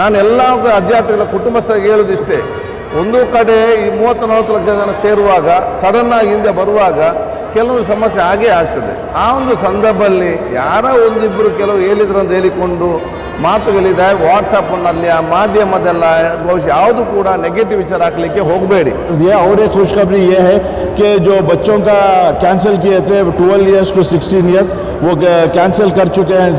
ನಾನು ಎಲ್ಲ ಅಜ್ಜಾತಿಗಳ ಕುಟುಂಬಸ್ಥರಿಗೆ ಹೇಳೋದಿಷ್ಟೇ, ಒಂದು ಕಡೆ ಈ 30-40 ಲಕ್ಷ ಜನ ಸೇರುವಾಗ ಸಡನ್ನಾಗಿ ಹಿಂದೆ ಬರುವಾಗ ಕೆಲವೊಂದು ಸಮಸ್ಯೆ ಆಗೇ ಆಗ್ತದೆ. ಆ ಒಂದು ಸಂದರ್ಭದಲ್ಲಿ ಯಾರೋ ಒಂದಿಬ್ಬರು ಕೆಲವು ಹೇಳಿದ್ರು ಅಂತ ಹೇಳಿಕೊಂಡು ಮಾತುಗಳಿದೆ ವಾಟ್ಸಪ್ನಲ್ಲಿ ಆ ಮಾಧ್ಯಮದೆಲ್ಲ ಬಹುಶಃ ಯಾವುದು ಕೂಡ ನೆಗೆಟಿವ್ ವಿಚಾರ ಹಾಕಲಿಕ್ಕೆ ಹೋಗಬೇಡಿ. और एक खुशखबरी ये है कि जो बच्चों का कैंसिल किए थे 12 ईयर्स टू 16 ईयर्स वो कैंसिल कर चुके हैं.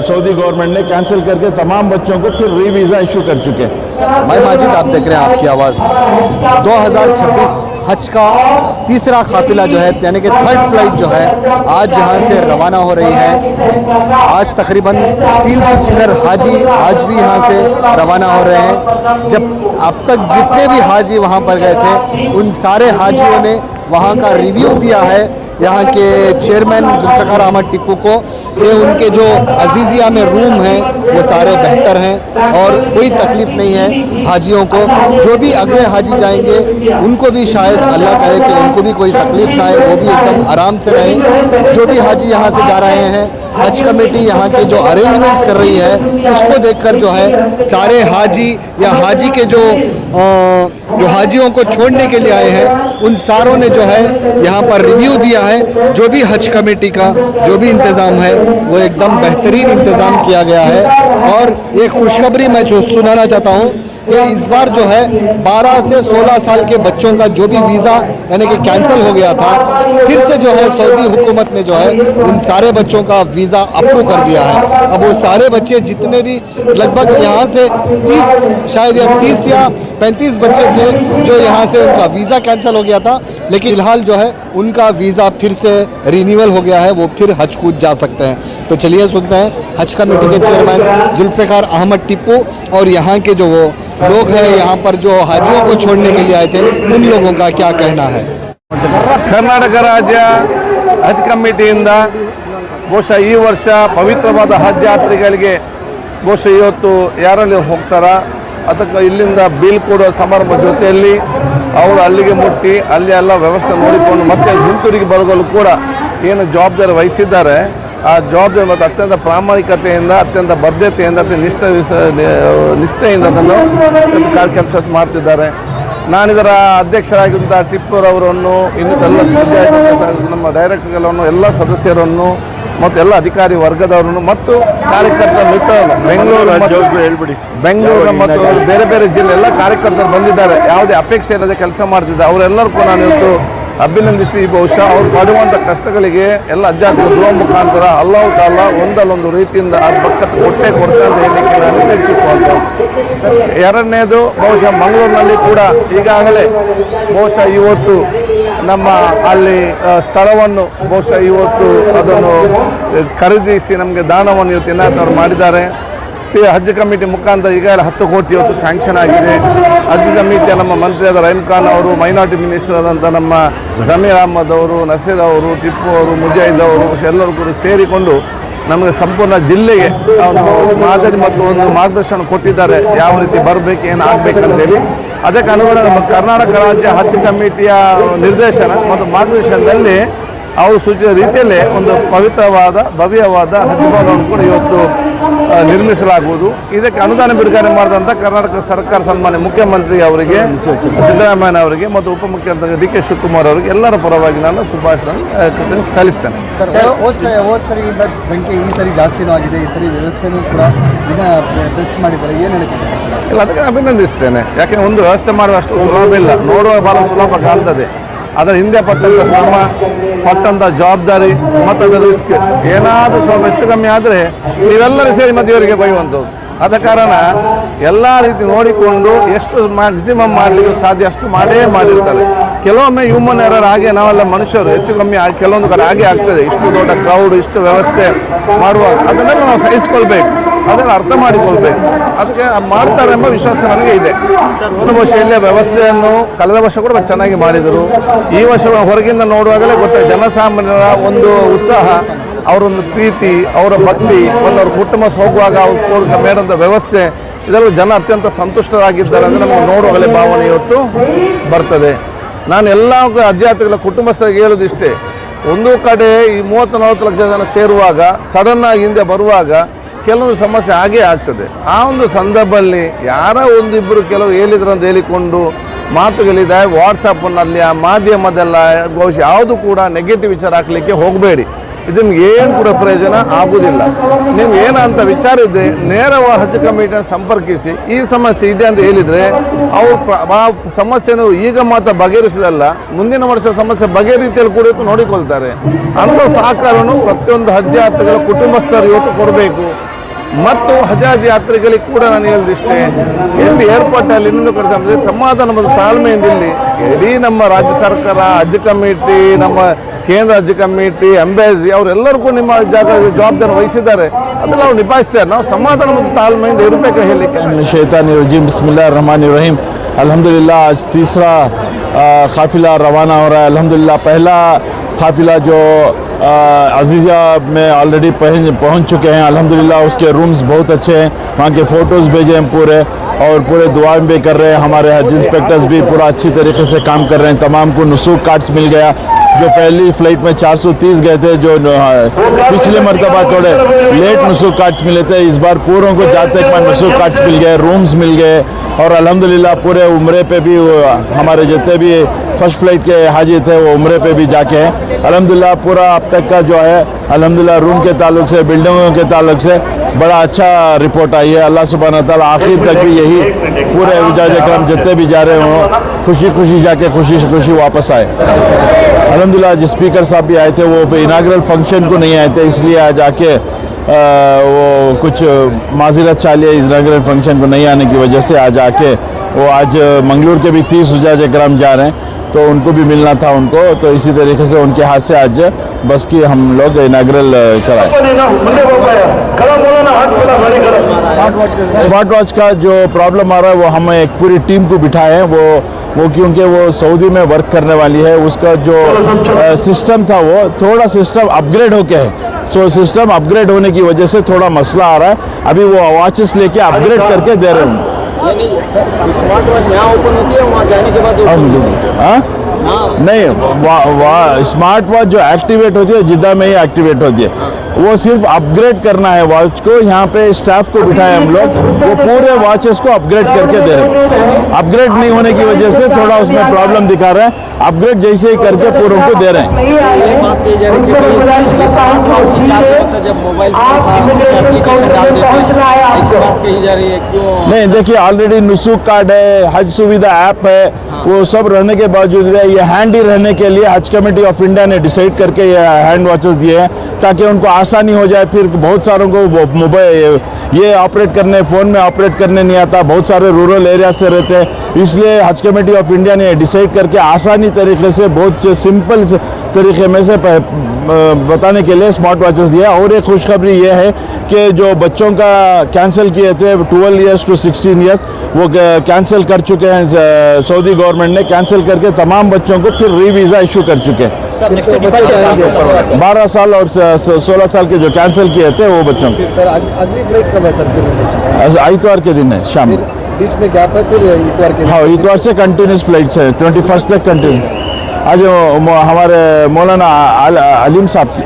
सऊदी गवर्नमेंट ने कैंसिल करके तमाम बच्चों को फिर री वीज़ा इशू कर चुके हैं. मैं माजिद, आप देख रहे हैं आपकी आवाज़. 2026 हज का तीसरा काफिला जो है यानी कि थर्ड फ्लाइट जो है आज यहाँ से रवाना हो रही है. आज तकरीबन 300 चिल्लर हाजी आज भी यहाँ से रवाना हो रहे हैं. जब अब तक जितने भी हाजी वहाँ पर गए थे उन सारे हाजियों ने वहाँ का रिव्यू दिया है यहाँ के चेयरमैन जुल्फ़िकार अहमद टिप्पू को कि उनके जो अजीज़िया में रूम हैं वो सारे बेहतर हैं और कोई तकलीफ़ नहीं है हाजियों को. जो भी अगले हाजी जाएंगे उनको भी शायद अल्लाह करे कि उनको भी कोई तकलीफ़ ना आए, वो भी एकदम आराम से रहें. जो भी हाजी यहाँ से जा रहे हैं हज कमेटी यहाँ के जो अरेंजमेंट्स कर रही है उसको देखकर जो है सारे हाजी या हाजी के जो हाजियों को छोड़ने के लिए आए हैं उन सारों ने जो है यहाँ पर रिव्यू दिया है. जो भी हज कमेटी का जो भी इंतज़ाम है वो एकदम बेहतरीन इंतज़ाम किया गया है. और एक खुशखबरी मैं जो सुनाना चाहता हूँ कि इस बार जो है 12 से 16 साल के बच्चों का जो भी वीज़ा यानी कि कैंसिल हो गया था फिर से जो है सऊदी हुकूमत ने जो है उन सारे बच्चों का वीज़ा अप्रूव कर दिया है. अब वो सारे बच्चे जितने भी लगभग यहाँ से 30 या 35 बच्चे थे जो यहाँ से उनका वीज़ा कैंसिल हो गया था, लेकिन फिलहाल जो है उनका वीज़ा फिर से रिन्यूअल हो गया है, वो फिर हज कूद जा सकते हैं. तो चलिए सुनते हैं हज कमेटी के चेयरमैन जुल्फ़िकार अहमद टिप्पू और यहाँ के जो वो लोग हैं यहाँ पर जो हाजियों को छोड़ने के लिए आए थे उन लोगों का क्या कहना है. ಕರ್ನಾಟಕ ರಾಜ್ಯ ಹಜ್ ಕಮಿಟಿಯಿಂದ ಬಹುಶಃ ಈ ವರ್ಷ ಪವಿತ್ರವಾದ ಹಜ್ ಯಾತ್ರಿಗಳಿಗೆ ಬಹುಶಃ ಇವತ್ತು ಯಾರಲ್ಲಿ ಹೋಗ್ತಾರ ಅದಕ್ಕೆ ಇಲ್ಲಿಂದ ಬೀಲ್ ಕೊಡೋ ಸಮಾರಂಭ ಜೊತೆಯಲ್ಲಿ ಅವರು ಅಲ್ಲಿಗೆ ಮುಟ್ಟಿ ಅಲ್ಲಿ ಎಲ್ಲ ವ್ಯವಸ್ಥೆ ನೋಡಿಕೊಂಡು ಮತ್ತೆ ಹಿಂತಿರುಗಿ ಬರಲು ಕೂಡ ಏನು ಜವಾಬ್ದಾರಿ ವಹಿಸಿದ್ದಾರೆ ಆ ಜವಾಬ್ದಾರಿ ಮತ್ತು ಅತ್ಯಂತ ಪ್ರಾಮಾಣಿಕತೆಯಿಂದ ಅತ್ಯಂತ ಬದ್ಧತೆಯಿಂದ ನಿಷ್ಠೆಯಿಂದ ಅದನ್ನು ಕೆಲಸ ಮಾಡ್ತಿದ್ದಾರೆ. ನಾನಿದರ ಅಧ್ಯಕ್ಷರಾಗಿದ್ದಂಥ ಟಿಪ್ಪೂರವರನ್ನು ಇನ್ನಿತೆಲ್ಲ ನಮ್ಮ ಡೈರೆಕ್ಟರ್ಗಳನ್ನು ಎಲ್ಲ ಸದಸ್ಯರನ್ನು ಮತ್ತು ಎಲ್ಲ ಅಧಿಕಾರಿ ವರ್ಗದವರನ್ನು ಮತ್ತು ಕಾರ್ಯಕರ್ತರ ಮಿತ್ರರನ್ನು ಬೆಂಗಳೂರು ಮತ್ತು ಬೇರೆ ಬೇರೆ ಜಿಲ್ಲೆ ಎಲ್ಲ ಕಾರ್ಯಕರ್ತರು ಬಂದಿದ್ದಾರೆ. ಯಾವುದೇ ಅಪೇಕ್ಷೆ ಇಲ್ಲದೆ ಕೆಲಸ ಮಾಡ್ತಿದ್ದಾರೆ. ಅವರೆಲ್ಲರಿಗೂ ನಾನು ಇವತ್ತು ಅಭಿನಂದಿಸಿ ಬಹುಶಃ ಅವ್ರು ಪಡುವಂಥ ಕಷ್ಟಗಳಿಗೆ ಎಲ್ಲ ಅಜ್ಜಾತಿಗಳ ದುವಾ ಮುಖಾಂತರ ಅಲ್ಲಾಹು ತಾಲಾ ಒಂದಲ್ಲೊಂದು ರೀತಿಯಿಂದ ಆ ಬಕ್ಕತ್ತು ಕೊಟ್ಟೆ ಕೊಡ್ತಾ ಅಂತ ಹೇಳಲಿಕ್ಕೆ ನಾನು ಇಚ್ಛಿಸುವಂಥದ್ದು. ಎರಡನೇದು ಬಹುಶಃ ಮಂಗಳೂರಿನಲ್ಲಿ ಕೂಡ ಈಗಾಗಲೇ ಬಹುಶಃ ಇವತ್ತು ನಮ್ಮ ಅಲ್ಲಿ ಸ್ಥಳವನ್ನು ಬಹುಶಃ ಇವತ್ತು ಅದನ್ನು ಖರೀದಿಸಿ ನಮಗೆ ದಾನವನ್ನು ಇವತ್ತು ಇನಾಯತ್ ಮಾಡಿದ್ದಾರೆ. ಹಜ್ ಕಮಿಟಿ ಮುಖಾಂತರ ಈಗಾಗಲೇ 10 ಕೋಟಿ ಇವತ್ತು ಸ್ಯಾಂಕ್ಷನ್ ಆಗಿದೆ. ಹಜ್ ಕಮಿಟಿಯ ನಮ್ಮ ಮಂತ್ರಿಯಾದ ರಹೀಮ್ ಖಾನ್ ಅವರು, ಮೈನಾರಿಟಿ ಮಿನಿಸ್ಟರ್ ಆದಂಥ ನಮ್ಮ ಜಮೀರ್ ಅಹಮದ್ ಅವರು, ನಸೀರ್ ಅವರು, ಟಿಪ್ಪು ಅವರು, ಮುಜಾಹಿದ್ ಅವರು ಎಲ್ಲರೂ ಕೂಡ ಸೇರಿಕೊಂಡು ನಮಗೆ ಸಂಪೂರ್ಣ ಜಿಲ್ಲೆಗೆ ಒಂದು ಮಾದರಿ ಮತ್ತು ಒಂದು ಮಾರ್ಗದರ್ಶನ ಕೊಟ್ಟಿದ್ದಾರೆ, ಯಾವ ರೀತಿ ಬರಬೇಕು ಏನು ಆಗಬೇಕಂತೇಳಿ. ಅದಕ್ಕೆ ಅನುಗುಣ ನಮ್ಮ ಕರ್ನಾಟಕ ರಾಜ್ಯ ಹಜ್ ಕಮಿಟಿಯ ನಿರ್ದೇಶನ ಮತ್ತು ಮಾರ್ಗದರ್ಶನದಲ್ಲಿ ಅವರು ಸೂಚಿಸಿದ ರೀತಿಯಲ್ಲೇ ಒಂದು ಪವಿತ್ರವಾದ ಭವ್ಯವಾದ ಹಜ್ ಭವನವನ್ನು ಕೂಡ ಇವತ್ತು ನಿರ್ಮಿಸಲಾಗುವುದು. ಇದಕ್ಕೆ ಅನುದಾನ ಬಿಡುಗಡೆ ಮಾಡಿದಂಥ ಕರ್ನಾಟಕ ಸರ್ಕಾರ ಸನ್ಮಾನ್ಯ ಮುಖ್ಯಮಂತ್ರಿ ಅವರಿಗೆ, ಸಿದ್ದರಾಮಯ್ಯ ಅವರಿಗೆ ಮತ್ತು ಉಪಮುಖ್ಯಮಂತ್ರಿ ಡಿ ಕೆ ಶಿವಕುಮಾರ್ ಅವರಿಗೆ ಎಲ್ಲರ ಪರವಾಗಿ ನಾನು ಶುಭಾಶಯ ಸಲ್ಲಿಸ್ತೇನೆ. ಸರಿಗಿಂತ ಸಂಖ್ಯೆ ಈ ಸರಿ ಜಾಸ್ತಿನೂ ಆಗಿದೆ, ಈ ಸರಿ ವ್ಯವಸ್ಥೆನೂ ಕೂಡ ಟೆಸ್ಟ್ ಮಾಡಿದ್ದಾರೆ, ಏನು ಹೇಳಕ್ಕೆ ಇಲ್ಲ ಅದಕ್ಕೆ ಅಭಿನಂದಿಸ್ತೇನೆ. ಯಾಕೆಂದರೆ ಒಂದು ವ್ಯವಸ್ಥೆ ಮಾಡುವಷ್ಟು ಸುಲಭ ಇಲ್ಲ, ನೋಡುವ ಭಾಳ ಸುಲಭ ಕಾಣ್ತದೆ. ಅದರ ಹಿಂದೆ ಪಟ್ಟಂಥ ಶ್ರಮ, ಪಟ್ಟಂಥ ಜವಾಬ್ದಾರಿ ಮತ್ತು ಅದರ ರಿಸ್ಕ್ ಏನಾದರೂ ಸ್ವಲ್ಪ ಹೆಚ್ಚು ಕಮ್ಮಿ ಆದರೆ ನೀವೆಲ್ಲರೂ ಸೇರಿ ಮದುವೆಯವರಿಗೆ ಬೈಯುವಂಥದ್ದು. ಆದ ಕಾರಣ ಎಲ್ಲ ರೀತಿ ನೋಡಿಕೊಂಡು ಎಷ್ಟು ಮ್ಯಾಕ್ಸಿಮಮ್ ಮಾಡಲಿಕ್ಕೆ ಸಾಧ್ಯ ಅಷ್ಟು ಮಾಡಿರ್ತಾರೆ. ಕೆಲವೊಮ್ಮೆ ಹ್ಯೂಮನ್ ಎರರ್ ಹಾಗೆ ನಾವೆಲ್ಲ ಮನುಷ್ಯರು ಹೆಚ್ಚು ಕಮ್ಮಿ ಕೆಲವೊಂದು ಕಡೆ ಹಾಗೆ ಆಗ್ತದೆ. ಇಷ್ಟು ದೊಡ್ಡ ಕ್ರೌಡ್ ಇಷ್ಟು ವ್ಯವಸ್ಥೆ ಮಾಡುವಾಗ ಅದನ್ನೆಲ್ಲ ನಾವು ಸಹಿಸ್ಕೊಳ್ಬೇಕು, ಅದನ್ನು ಅರ್ಥ ಮಾಡಿಕೊಳ್ಬೇಕು. ಅದಕ್ಕೆ ಮಾಡ್ತಾರೆ ಎಂಬ ವಿಶ್ವಾಸ ನನಗೆ ಇದೆ. ಒಂದು ವರ್ಷ ಇಲ್ಲೇ ವ್ಯವಸ್ಥೆಯನ್ನು ಕಳೆದ ವರ್ಷ ಕೂಡ ಚೆನ್ನಾಗಿ ಮಾಡಿದರು. ಈ ವರ್ಷ ಹೊರಗಿಂದ ನೋಡುವಾಗಲೇ ಗೊತ್ತಾಯ್ತು ಜನಸಾಮಾನ್ಯರ ಒಂದು ಉತ್ಸಾಹ, ಅವರೊಂದು ಪ್ರೀತಿ, ಅವರ ಭಕ್ತಿ ಮತ್ತು ಅವ್ರ ಕುಟುಂಬ ಹೋಗುವಾಗ ಅವ್ರು ಮೇಡಂಥ ವ್ಯವಸ್ಥೆ ಇದರಲ್ಲೂ ಜನ ಅತ್ಯಂತ ಸಂತುಷ್ಟರಾಗಿದ್ದಾರೆ ಅಂದರೆ ನಮಗೆ ನೋಡುವಾಗಲೇ ಭಾವನೆ ಇವತ್ತು ಬರ್ತದೆ. ನಾನು ಎಲ್ಲ ಅಜ್ಜಾತಿಗಳ ಕುಟುಂಬಸ್ಥರಿಗೆ ಹೇಳೋದಿಷ್ಟೇ, ಒಂದು ಕಡೆ ಈ 30-40 ಲಕ್ಷ ಜನ ಸೇರುವಾಗ ಸಡನ್ನಾಗಿ ಹಿಂದೆ ಬರುವಾಗ ಕೆಲವೊಂದು ಸಮಸ್ಯೆ ಆಗೇ ಆಗ್ತದೆ. ಆ ಒಂದು ಸಂದರ್ಭದಲ್ಲಿ ಯಾರೋ ಒಂದಿಬ್ಬರು ಕೆಲವು ಹೇಳಿದ್ರಂತ ಹೇಳಿಕೊಂಡು ಮಾತುಗಳಿದೆ ವಾಟ್ಸಪ್ನಲ್ಲಿ ಆ ಮಾಧ್ಯಮದೆಲ್ಲ ಬಹುಶಃ ಯಾವುದು ಕೂಡ ನೆಗೆಟಿವ್ ವಿಚಾರ ಹಾಕಲಿಕ್ಕೆ ಹೋಗಬೇಡಿ. ಇದು ನಿಮ್ಗೆ ಏನು ಕೂಡ ಪ್ರಯೋಜನ ಆಗುವುದಿಲ್ಲ. ನೀವು ಏನಂತ ವಿಚಾರ ಇದೆ ನೇರವಾಗಿ ಹಜ್ ಕಮಿಟಿಯನ್ನು ಸಂಪರ್ಕಿಸಿ ಈ ಸಮಸ್ಯೆ ಇದೆ ಅಂತ ಹೇಳಿದರೆ ಅವರು ಆ ಸಮಸ್ಯೆಯನ್ನು ಈಗ ಮಾತ್ರ ಬಗೆಹರಿಸೋದಲ್ಲ, ಮುಂದಿನ ವರ್ಷ ಸಮಸ್ಯೆ ಬಗೆ ರೀತಿಯಲ್ಲಿ ಕೂಡ ಇವತ್ತು ನೋಡಿಕೊಳ್ತಾರೆ. ಅಂಥ ಸಹಕಾರವನ್ನು ಪ್ರತಿಯೊಂದು ಹಜ್ ಯಾತ್ರಿಗಳ ಕುಟುಂಬಸ್ಥರು ಇವತ್ತು ಕೊಡಬೇಕು. ಮತ್ತು ಹಜ್ ಯಾತ್ರಿಗಳಿಗೆ ಕೂಡ ನಾನು ಹೇಳಿದಿಷ್ಟೇ, ಇಲ್ಲಿ ಏರ್ಪೋರ್ಟಲ್ಲಿ ಇನ್ನೊಂದು ಕಡೆ ಸಮಸ್ಯೆ ಸಮಾಧಾನ ಮತ್ತು ತಾಳ್ಮೆಯಿಂದ ಇಲ್ಲಿ ಇಡೀ ನಮ್ಮ ರಾಜ್ಯ ಸರ್ಕಾರ, ಹಜ್ ಕಮಿಟಿ, ನಮ್ಮ ಕೇಂದ್ರ ಹಜ್ ಕಮಿಟಿ, ಎಂಬೆಸಿ ಅವರೆಲ್ಲರಿಗೂ ನಿಮ್ಮ ಜವಾಬ್ದಾರಿ ವಹಿಸಿದ್ದಾರೆ. ಅದೆಲ್ಲ ನಾವು ನಿಭಾಯಿಸ್ತೇವೆ. ನಾವು ಸಮಾಧಾನ ಮತ್ತು ತಾಳ್ಮೆಯಿಂದ ಇರಬೇಕು ಹೇಳಲಿಕ್ಕೆ. शैतानी रजीम बिस्मिल्लाहिर्रहमानिर्रहीम। अल्हम्दुलिल्लाह आज तीसरा काफ़िला रवाना हो रहा है। अल्हम्दुलिल्लाह पहला काफ़िला जो अजीज़िया में ऑलरेडी पहुंच चुके हैं। अल्हम्दुलिल्लाह उसके रूम्स बहुत अच्छे हैं, वहाँ के फ़ोटोज़ भेजे हैं पूरे, और पूरे दुआ भी कर रहे हैं। हमारे हज इंस्पेक्टर्स भी पूरा अच्छी तरीके से काम कर रहे हैं। तमाम को नुसूक कार्ड्स मिल गया। जो पहली फ़्लाइट में 430 गए थे, जो पिछले मरतबा थोड़े लेट नुसूक कार्ड्स मिले थे, इस बार पूरों को जाते एक बार नुसूक कार्ड्स मिल गए, रूम्स मिल गए। और अल्हम्दुलिल्लाह पूरे उम्रे पे भी हमारे जितने भी फर्स्ट फ्लाइट के हाजी थे वो उम्रे पे भी जाके हैं। अल्हम्दुलिल्लाह पूरा अब तक का जो है अल्हम्दुलिल्लाह रूम के ताल्लुक से, बिल्डिंगों के ताल्लुक से बड़ा अच्छा रिपोर्ट आई है। अल्लाह सुब्हान व तआला आखिर तक भी यही पूरे हुज्जाज करम जितने भी जा रहे हों खुशी खुशी जाके खुशी से खुशी वापस आए। अल्हम्दुलिल्लाह जो स्पीकर साहब भी आए थे वो इनाग्रल फंक्शन को नहीं आए थे, इसलिए आज आके वो कुछ माज़िरत चालिए इनाग्रल फंक्शन को नहीं आने की वजह से आज आके वो आज मंगलूर के भी 30 हुज्जाज करम जा रहे हैं, तो उनको भी मिलना था उनको, तो इसी तरीके से उनके हाथ से आज बस की हम लोग इनाग्रल कराए। स्मार्ट वॉच का जो प्रॉब्लम आ रहा है वो हम एक पूरी टीम को बिठाए हैं। वो क्योंकि वो सऊदी में वर्क करने वाली है, उसका जो सिस्टम था वो थोड़ा सिस्टम अपग्रेड होके है, तो सिस्टम अपग्रेड होने की वजह से थोड़ा मसला आ रहा है। अभी वो वॉचेस लेके अपग्रेड करके दे रहे हैं। स्मार्ट वॉच यहाँ ओपन होती है, वहाँ जाने के बाद हाँ नहीं, स्मार्ट वॉच जो एक्टिवेट होती है जिद्दा में ही एक्टिवेट होती है, वो सिर्फ अपग्रेड करना है वॉच को। यहाँ पे स्टाफ को बिठाए हम लोग, वो पूरे वॉचेस को अपग्रेड करके दे रहे हैं। अपग्रेड नहीं होने की वजह से थोड़ा उसमें प्रॉब्लम दिखा रहा है, अपग्रेड जैसे ही करके पूरों को दे रहे हैं। जब मोबाइल एप्लीकेशन डाल देते हैं ऐसी बात कही जा रही है, क्यों? नहीं देखिए, ऑलरेडी नुसूक कार्ड है, हज सुविधा ऐप है, वो सब रहने के बावजूद भी ये हैंडी रहने के लिए हज कमेटी ऑफ इंडिया ने डिसाइड करके ये हैंड वॉचेस दिए हैं ताकि उनको आसानी हो जाए। फिर बहुत सारों को मोबाइल ये ऑपरेट करने, फ़ोन में ऑपरेट करने नहीं आता, बहुत सारे रूरल एरिया से रहते हैं, इसलिए हज कमेटी ऑफ इंडिया ने डिसाइड करके आसानी तरीके से बहुत सिंपल तरीके में से बताने के लिए स्मार्ट वॉचेस दिया। और एक खुशखबरी ये है कि जो बच्चों का कैंसिल किए थे 12 ईयर्स टू 16 ईयर्स वो कैंसिल कर चुके हैं। सऊदी गवर्नमेंट ने कैंसिल करके तमाम बच्चों को फिर वीज़ा इशू कर चुके हैं। 12 साल और 16 साल के जो कैंसिल किए थे वो बच्चों को। सर अगली फ्लाइट कब है सर? इतवार के दिन है शाम में। बीच में गैप है, फिर इतवार के? हाँ, इतवार से कंटिन्यूस फ्लाइट्स है, 21 तक कंटिन्यू। आज हमारे मौलाना अलीम साहब की